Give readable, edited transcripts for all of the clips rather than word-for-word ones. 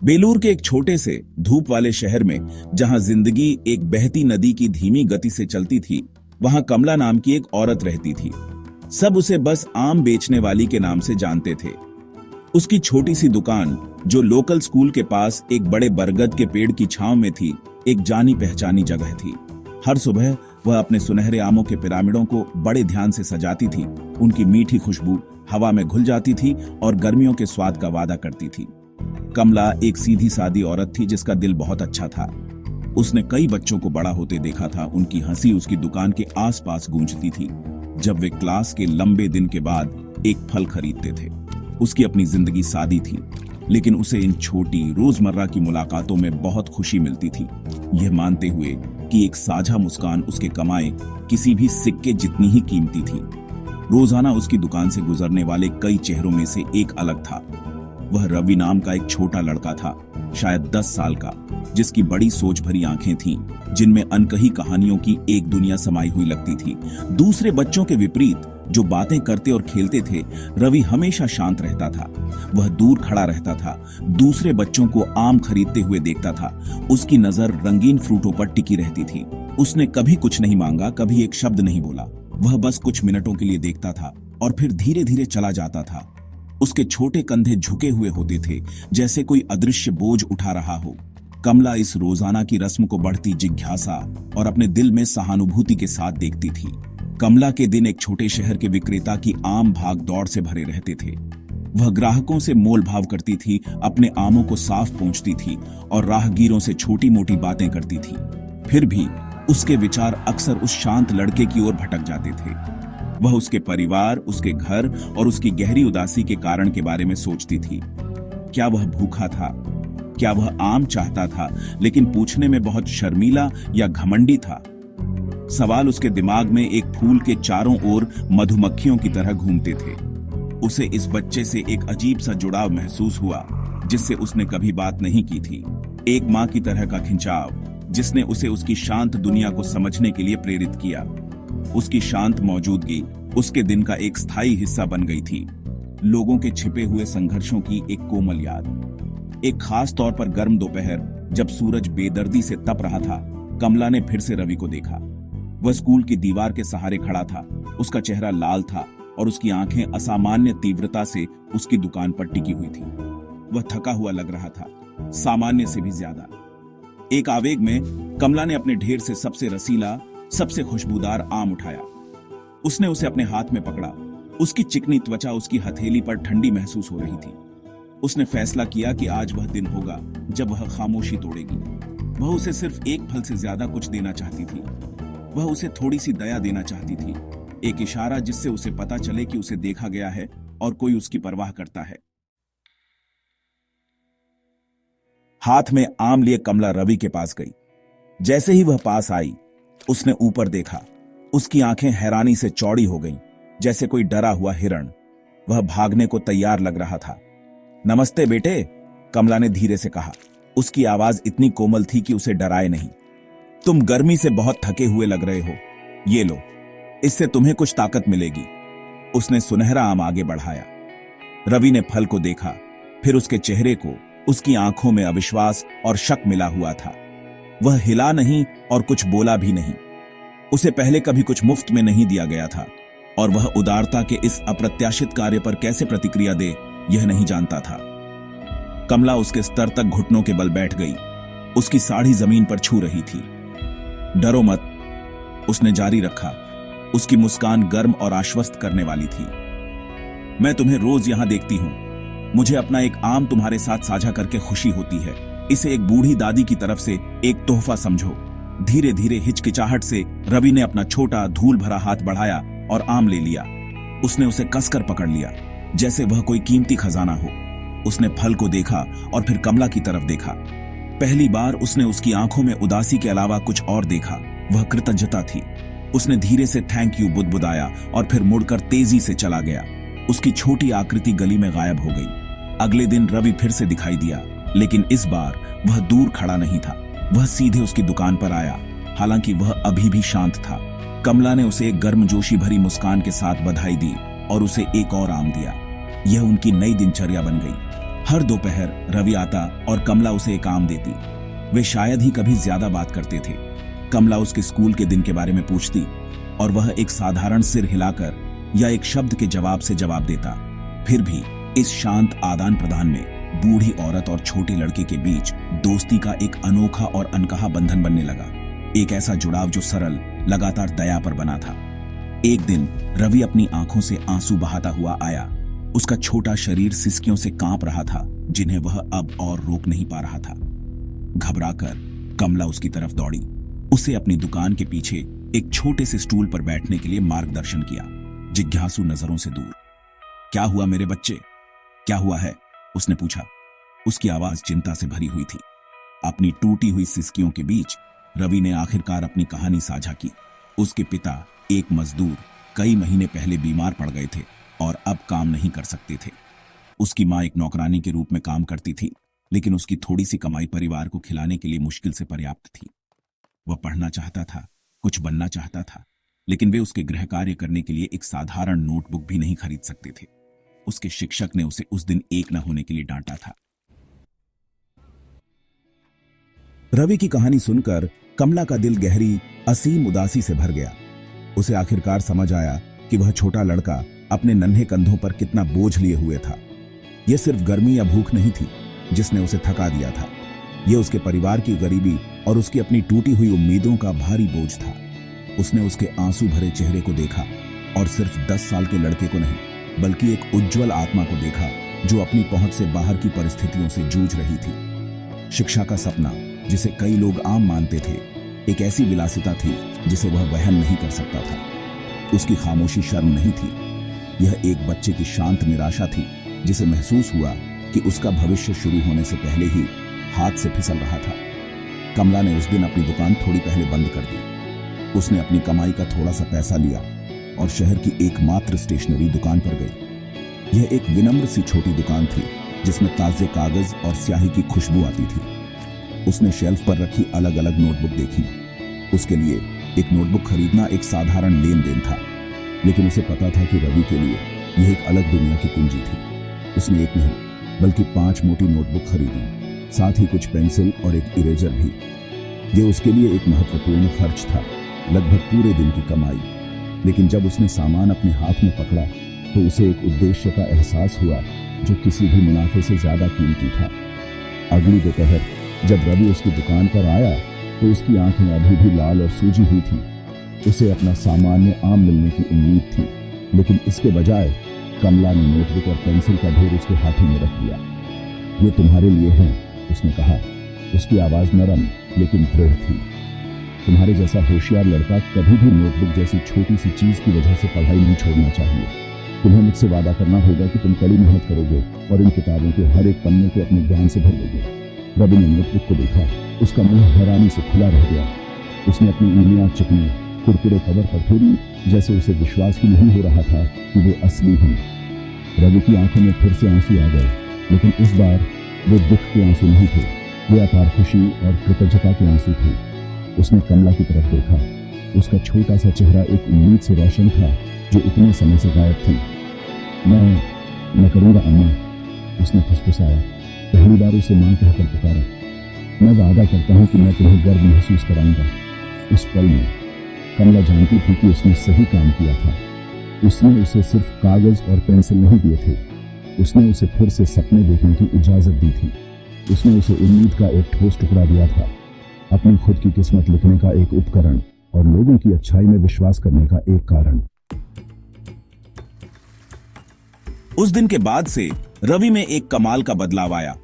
बेलूर के एक छोटे से धूप वाले शहर में जहां जिंदगी एक बहती नदी की धीमी गति से चलती थी, वहां कमला नाम की एक औरत रहती थी। सब उसे बस आम बेचने वाली के नाम से जानते थे। उसकी छोटी सी दुकान, जो लोकल स्कूल के पास एक बड़े बरगद के पेड़ की छांव में थी, एक जानी पहचानी जगह थी। हर सुबह वह अपने सुनहरे आमों के पिरामिडों को बड़े ध्यान से सजाती थी। उनकी मीठी खुशबू हवा में घुल जाती थी और गर्मियों के स्वाद का वादा करती थी। कमला एक सीधी सादी औरत थी जिसका दिल बहुत अच्छा था। उसने कई बच्चों को बड़ा होते देखा था। उनकी हंसी उसकी दुकान के आसपास गूंजती थी जब वे क्लास के लंबे दिन के बाद एक फल खरीदते थे। उसकी अपनी जिंदगी सादी थी, लेकिन उसे इन छोटी रोजमर्रा की मुलाकातों में बहुत खुशी मिलती थी, यह मानते हुए कि एक साझा मुस्कान उसके कमाए किसी भी सिक्के जितनी ही कीमती थी। रोजाना उसकी दुकान से गुजरने वाले कई चेहरों में से एक अलग था। वह रवि नाम का एक छोटा लड़का था, शायद 10 साल का, जिसकी बड़ी सोच भरी आंखें थीं, जिनमें अनकही कहानियों की एक दुनिया समाई हुई लगती थी। दूसरे बच्चों के विपरीत जो बातें करते और खेलते थे, रवि हमेशा शांत रहता था। वह दूर खड़ा रहता था, दूसरे बच्चों को आम खरीदते हुए देखता था। उसकी नजर रंगीन फ्रूटों पर टिकी रहती थी। उसने कभी कुछ नहीं मांगा, कभी एक शब्द नहीं बोला। वह बस कुछ मिनटों के लिए देखता था और फिर धीरे धीरे चला जाता था। उसके छोटे कंधे झुके हुए होते थे, जैसे कोई अदृश्य बोझ उठा रहा हो। कमला इस रोजाना की रस्म को बढ़ती जिज्ञासा और अपने दिल में सहानुभूति के साथ देखती थी। कमला के दिन एक छोटे शहर के विक्रेता की आम भाग दौड़ से भरे रहते थे। वह ग्राहकों से मोल भाव करती थी, अपने आमों को साफ पोंछती थी और राहगीरों से छोटी मोटी बातें करती थी। फिर भी उसके विचार अक्सर उस शांत लड़के की ओर भटक जाते थे। वह उसके परिवार, उसके घर और उसकी गहरी उदासी के कारण के बारे में सोचती थी। क्या वह भूखा था? क्या वह आम चाहता था लेकिन पूछने में बहुत शर्मीला या घमंडी था? सवाल उसके दिमाग में एक फूल के चारों ओर मधुमक्खियों की तरह घूमते थे। उसे इस बच्चे से एक अजीब सा जुड़ाव महसूस हुआ, जिससे उसने कभी बात नहीं की थी। एक माँ की तरह का खिंचाव, जिसने उसे उसकी शांत दुनिया को समझने के लिए प्रेरित किया। उसकी शांत मौजूदगी उसके दिन का एक स्थायी हिस्सा बन गई थी। लोगों के छिपे हुए संघर्षों की एक कोमल याद। एक खास तौर पर गर्म दोपहर, जब सूरज बेदर्दी से तप रहा था, कमला ने फिर से रवि को देखा। वह स्कूल की दीवार के सहारे खड़ा था। उसका चेहरा लाल था और उसकी आंखें असामान्य तीव्रता से उसकी दुकान पर टिकी हुई थी। वह थका हुआ लग रहा था, सामान्य से भी ज्यादा। एक आवेग में कमला ने अपने ढेर से सबसे रसीला, सबसे खुशबूदार आम उठाया। उसने उसे अपने हाथ में पकड़ा। उसकी चिकनी त्वचा उसकी हथेली पर ठंडी महसूस हो रही थी। उसने फैसला किया कि आज वह दिन होगा जब वह खामोशी तोड़ेगी। वह उसे सिर्फ एक फल से ज्यादा कुछ देना चाहती थी। वह उसे थोड़ी सी दया देना चाहती थी, एक इशारा जिससे उसे पता चले कि उसे देखा गया है और कोई उसकी परवाह करता है। हाथ में आम लिए कमला रवि के पास गई। जैसे ही वह पास आई, उसने ऊपर देखा। उसकी आंखें हैरानी से चौड़ी हो गईं, जैसे कोई डरा हुआ हिरण। वह भागने को तैयार लग रहा था। नमस्ते बेटे, कमला ने धीरे से कहा। उसकी आवाज इतनी कोमल थी कि उसे डराए नहीं। तुम गर्मी से बहुत थके हुए लग रहे हो, ये लो, इससे तुम्हें कुछ ताकत मिलेगी। उसने सुनहरा आम आगे बढ़ाया। रवि ने फल को देखा, फिर उसके चेहरे को। उसकी आंखों में अविश्वास और शक मिला हुआ था। वह हिला नहीं और कुछ बोला भी नहीं। उसे पहले कभी कुछ मुफ्त में नहीं दिया गया था और वह उदारता के इस अप्रत्याशित कार्य पर कैसे प्रतिक्रिया दे, यह नहीं जानता था। कमला उसके स्तर तक घुटनों के बल बैठ गई। उसकी साड़ी जमीन पर छू रही थी। डरो मत, उसने जारी रखा। उसकी मुस्कान गर्म और आश्वस्त करने वाली थी। मैं तुम्हें रोज यहां देखती हूं। मुझे अपना एक आम तुम्हारे साथ साझा करके खुशी होती है। इसे एक बूढ़ी दादी की तरफ से एक तोहफा समझो। धीरे धीरे हिचकिचाहट से रवि ने अपना छोटा धूल भरा हाथ बढ़ाया और आम ले लिया। उसने उसे कसकर पकड़ लिया, जैसे वह कोई कीमती खजाना हो। उसने फल को देखा और फिर कमला की तरफ देखा। पहली बार उसने उसकी आंखों में उदासी के अलावा कुछ और देखा। वह कृतज्ञता थी। उसने धीरे से थैंक यू बुदबुदाया और फिर मुड़कर तेजी से चला गया। उसकी छोटी आकृति गली में गायब हो गई। अगले दिन रवि फिर से दिखाई दिया, लेकिन इस बार वह दूर खड़ा नहीं था। वह सीधे उसकी दुकान पर आया, हालांकि वह अभी भी शांत था। कमला ने उसे एक गर्मजोशी भरी मुस्कान के साथ बधाई दी और उसे एक और आम दिया। यह उनकी नई दिनचर्या बन गई। हर दोपहर रवि आता और कमला उसे एक आम देती। वे शायद ही कभी ज्यादा बात करते थे। कमला उसके स्कूल के दिन के बारे में पूछती और वह एक साधारण सिर हिलाकर या एक शब्द के जवाब से जवाब देता। फिर भी इस शांत आदान प्रदान में बूढ़ी औरत और छोटे लड़के के बीच दोस्ती का एक अनोखा और अनकहा बंधन बनने लगा। एक ऐसा जुड़ाव जो सरल, लगातार दया पर बना था। एक दिन रवि अपनी आंखों से आंसू बहाता हुआ आया। उसका छोटा शरीर सिसकियों से कांप रहा था, जिन्हें वह अब और रोक नहीं पा रहा था। घबराकर कमला उसकी तरफ दौड़ी। उसे अपनी दुकान के पीछे एक छोटे से स्टूल पर बैठने के लिए मार्गदर्शन किया, जिज्ञासु नजरों से दूर। क्या हुआ मेरे बच्चे, क्या हुआ है? उसने पूछा। उसकी आवाज चिंता से भरी हुई थी। अपनी टूटी हुई सिसकियों के बीच रवि ने आखिरकार अपनी कहानी साझा की। उसके पिता, एक मजदूर, कई महीने पहले बीमार पड़ गए थे और अब काम नहीं कर सकते थे। उसकी मां एक नौकरानी के रूप में काम करती थी, लेकिन उसकी थोड़ी सी कमाई परिवार को खिलाने के लिए मुश्किल से पर्याप्त थी। वह पढ़ना चाहता था, कुछ बनना चाहता था, लेकिन वे उसके गृह कार्य करने के लिए एक साधारण नोटबुक भी नहीं खरीद सकते थे। उसके शिक्षक ने उसे उस दिन एक न होने के लिए डांटा था। रवि की कहानी सुनकर कमला का दिल गहरी, असीम उदासी से भर गया। उसे आखिरकार समझ आया कि वह छोटा लड़का अपने नन्हे कंधों पर कितना बोझ लिए हुए था। यह सिर्फ गर्मी या भूख नहीं थी जिसने उसे थका दिया था। यह उसके परिवार की गरीबी और उसकी अपनी टूटी हुई उम्मीदों का भारी बोझ था। उसने उसके आंसू भरे चेहरे को देखा और सिर्फ 10 साल के लड़के को नहीं, बल्कि एक उज्जवल आत्मा को देखा जो अपनी पहुंच से बाहर की परिस्थितियों से जूझ रही थी। शिक्षा का सपना, जिसे कई लोग आम मानते थे, एक ऐसी विलासिता थी जिसे वह वहन नहीं कर सकता था। उसकी खामोशी शर्म नहीं थी, यह एक बच्चे की शांत निराशा थी जिसे महसूस हुआ कि उसका भविष्य शुरू होने से पहले ही हाथ से फिसल रहा था। कमला ने उस दिन अपनी दुकान थोड़ी पहले बंद कर दी। उसने अपनी कमाई का थोड़ा सा पैसा लिया और शहर की एकमात्र स्टेशनरी दुकान पर गई। यह एक विनम्र सी छोटी दुकान थी जिसमें ताजे कागज और स्याही की खुशबू आती थी। उसने शेल्फ पर रखी अलग अलग नोटबुक देखी। उसके लिए एक नोटबुक खरीदना एक साधारण लेन देन था, लेकिन उसे पता था कि रवि के लिए यह एक अलग दुनिया की कुंजी थी। उसने एक नहीं बल्कि 5 मोटी नोटबुक खरीदी, साथ ही कुछ पेंसिल और एक इरेजर भी। यह उसके लिए एक महत्वपूर्ण खर्च था, लगभग पूरे दिन की कमाई। लेकिन जब उसने सामान अपने हाथ में पकड़ा तो उसे एक उद्देश्य का एहसास हुआ जो किसी भी मुनाफे से ज्यादा कीमती था। अगली दोपहर जब रवि उसकी दुकान पर आया तो उसकी आंखें अभी भी लाल और सूजी हुई थी। उसे अपना सामान्य आम मिलने की उम्मीद थी, लेकिन इसके बजाय कमला ने नोटबुक और पेंसिल का ढेर उसके हाथों में रख दिया। ये तुम्हारे लिए है, उसने कहा। उसकी आवाज नरम लेकिन दृढ़ थी। तुम्हारे जैसा होशियार लड़का कभी भी नोटबुक जैसी छोटी सी चीज की वजह से पढ़ाई नहीं छोड़ना चाहिए। तुम्हें मुझसे वादा करना होगा कि तुम कड़ी मेहनत करोगे और इन किताबों के हर एक पन्ने को अपने ज्ञान से भर दोगे। रवि ने नोटबुक को देखा। उसका मुंह हैरानी से खुला रह गया। उसने अपनी उंगलियां चिकने कुरकुरे कवर पर फेरी, जैसे उसे विश्वास ही नहीं हो रहा था कि वो असली हैं। रवि की आंखों में फिर से आंसू आ गए, लेकिन इस बार वो दुख के आंसू नहीं थे, वे अपार खुशी और कृतज्ञता के आंसू थे। उसने कमला की तरफ देखा। उसका छोटा सा चेहरा एक उम्मीद से रोशन था जो इतने समय से गायब थी। मैं करूँगा अम्मा, उसने फुसफुसाया। पहली बार उसे मां कहकर पुकारा। मैं वादा करता हूँ कि मैं तुम्हें गर्व महसूस कराऊंगा। उस पल में कमला जानती थी कि उसने सही काम किया था। उसने उसे सिर्फ कागज और पेंसिल नहीं दिए थे, उसने उसे फिर से सपने देखने की इजाजत दी थी। उसने उसे उम्मीद का एक ठोस टुकड़ा दिया था, अपनी खुद की किस्मत लिखने का एक उपकरण और लोगों की अच्छाई में विश्वास करने का एक कारण। उस दिन के बाद से रवि में एक कमाल का बदलाव आया।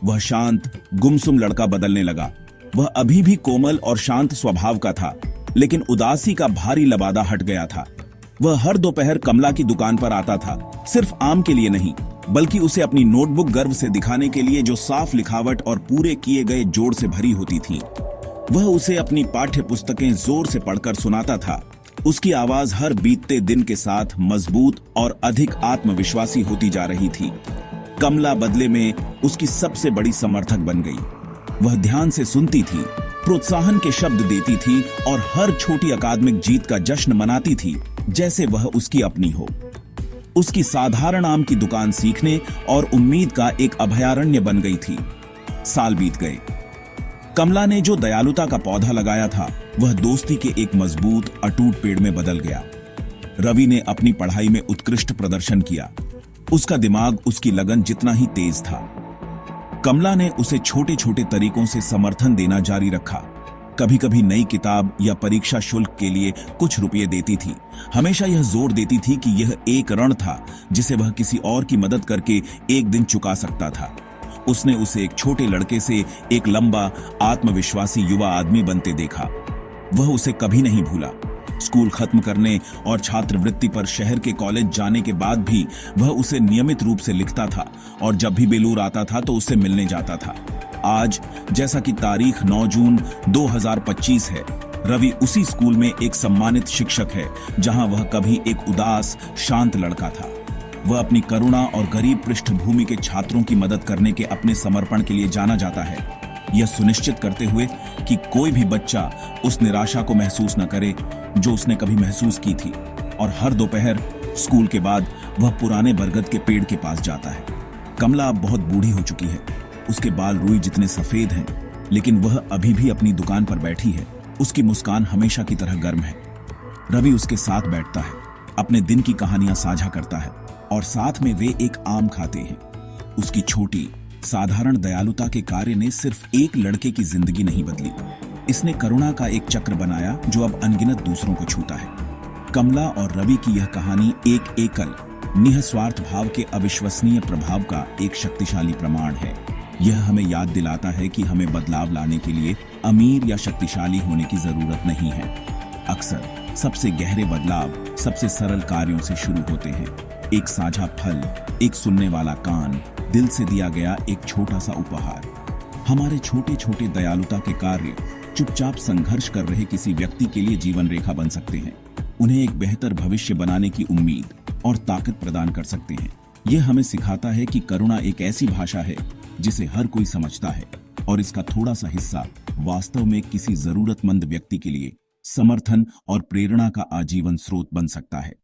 वह शांत, गुमसुम लड़का बदलने लगा। वह अभी भी कोमल और शांत स्वभाव का था, लेकिन उदासी का भारी लबादा हट गया था। वह हर दोपहर कमला की दुकान पर आता था, सिर्फ आम के लिए नहीं, बल्कि उसे अपनी नोटबुक गर्व से दिखाने के लिए जो साफ लिखावट और पूरे किए गए जोड़ से भरी होती थी। वह उसे अपनी पाठ्य पुस्तकें जोर से पढ़कर सुनाता था। उसकी आवाज हर बीतते दिन के साथ मजबूत और अधिक आत्मविश्वासी होती जा रही थी। कमला बदले में उसकी सबसे बड़ी समर्थक बन गई। वह ध्यान से सुनती थी, प्रोत्साहन के शब्द देती थी और हर छोटी अकादमिक जीत का जश्न मनाती थी जैसे वह उसकी अपनी हो। उसकी साधारण आम की दुकान सीखने और उम्मीद का एक अभयारण्य बन गई थी। साल बीत गए। कमला ने जो दयालुता का पौधा लगाया था वह दोस्ती के एक मजबूत अटूट पेड़ में बदल गया। रवि ने अपनी पढ़ाई में उत्कृष्ट प्रदर्शन किया। उसका दिमाग उसकी लगन जितना ही तेज था। कमला ने उसे छोटे छोटे तरीकों से समर्थन देना जारी रखा। कभी कभी नई किताब या परीक्षा शुल्क के लिए कुछ रुपये देती थी। हमेशा यह जोर देती थी कि यह एक ऋण था जिसे वह किसी और की मदद करके एक दिन चुका सकता था। उसने उसे एक छोटे लड़के से एक लंबा, आत्मविश्वासी युवा आदमी बनते देखा। वह उसे कभी नहीं भूला। स्कूल खत्म करने और छात्रवृत्ति पर शहर के कॉलेज जाने के बाद भी वह उसे नियमित रूप से लिखता था और जब भी बेलूर आता था तो उससे मिलने जाता था। आज जैसा कि तारीख 9 जून 2025 है, रवि उसी स्कूल में एक सम्मानित शिक्षक है जहां वह कभी एक उदास, शांत लड़का था। वह अपनी करुणा और गरीब पृष्ठभूमि के छात्रों की मदद करने के अपने समर्पण के लिए जाना जाता है, यह सुनिश्चित करते हुए कि कोई भी बच्चा उस निराशा को महसूस न करे जो उसने कभी महसूस की थी। और हर दोपहर स्कूल के बाद वह पुराने बरगद के पेड़ के पास जाता है। कमला अब बहुत बूढ़ी हो चुकी है। उसके बाल रुई जितने सफेद हैं, लेकिन वह अभी भी अपनी दुकान पर बैठी है। उसकी मुस्कान हमेशा की तरह गर्म है। रवि उसके साथ बैठता है, अपने दिन की कहानियां साझा करता है और साथ में वे एक आम खाते हैं। उसकी छोटी साधारण दयालुता के कार्य ने सिर्फ एक लड़के की जिंदगी नहीं बदली, इसने करुणा का एक चक्र बनाया जो अब अनगिनत दूसरों को छूता है। कमला और रवि की यह कहानी एक एकल, निस्वार्थ भाव के अविश्वसनीय प्रभाव का एक शक्तिशाली प्रमाण है। यह हमें याद दिलाता है कि हमें बदलाव लाने के लिए अमीर या शक्तिशाली होने की जरूरत नहीं है। अक्सर सबसे गहरे बदलाव सबसे सरल कार्यों से शुरू होते हैं। एक साझा फल, एक सुनने वाला कान, दिल से दिया गया एक छोटा सा उपहार। हमारे छोटे छोटे दयालुता के कार्य चुपचाप संघर्ष कर रहे किसी व्यक्ति के लिए जीवन रेखा बन सकते हैं। उन्हें एक बेहतर भविष्य बनाने की उम्मीद और ताकत प्रदान कर सकते हैं। यह हमें सिखाता है कि करुणा एक ऐसी भाषा है जिसे हर कोई समझता है और इसका थोड़ा सा हिस्सा वास्तव में किसी जरूरतमंद व्यक्ति के लिए समर्थन और प्रेरणा का आजीवन स्रोत बन सकता है।